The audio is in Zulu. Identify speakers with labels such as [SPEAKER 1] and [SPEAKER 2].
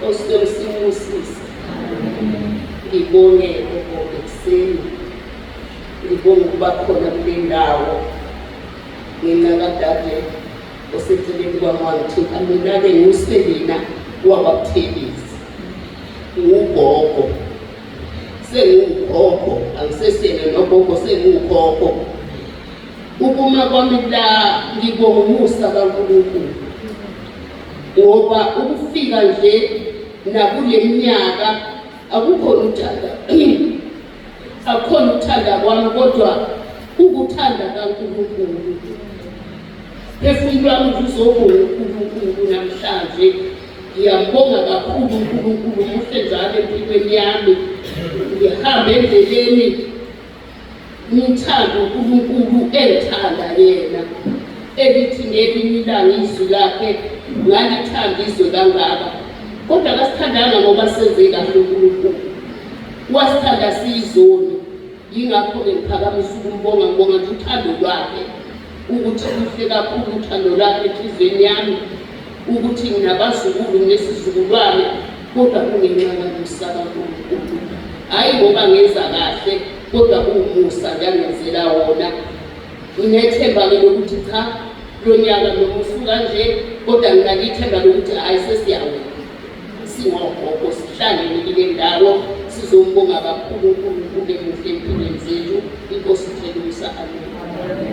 [SPEAKER 1] Osiyosibusisa. Ngibonge ekuseni. Ngibonge ukuba khona kule ndawo. Ngenxa kadade oseceleni kwami wangithi mina-ke nguSelina wakwaButhelezi. Ngugogo. Sengugogo, angisesele nogogo sengugogo. Ukuma kwami la ngibonga umusa kaNkulunkulu. Ngoba ukufika nje nakule minyaka akukhona uthanda. Akukhona uthanda kwami kodwa ukuthanda kaNkulunkulu. Phefumula wami uzobonga uNkulunkulu namhlanje. Ngiyambonga kakhulu uNkulunkulu muhle njalo empilweni yami. Ngihamba endleleni ngithanda uNkulunkulu engithanda yena. Elithi ngelinye ilanga izwi lakhe ngalithanda izwe kangaka. Kodwa akasithandanga ngoba senze kahle uNkulunkulu. Wasithanda siyizoni. Yingakho-ke ngiphakamisa ukumbonga ngibonga nje uthando lwakhe. Ukuthi kuhle kakhulu uthando lwakhe enhlizweni yami. Ukuthi nginabazukulu nesizukulwane kodwa kungenxa kamusa kaNkulunkulu. Hayi ngoba ngenza kahle kodwa umusa ngiyangenzela wona. Nginethemba-ke lokuthi cha lo nyaka noma usuka nje kodwa nginalithemba lokuthi hayi sesiyawela. Singogogo sihlangene kule ndawo sizombonga kakhulu uNkulunkulu emuhle empilweni zethu. Inkosi ithele umsa. Amen.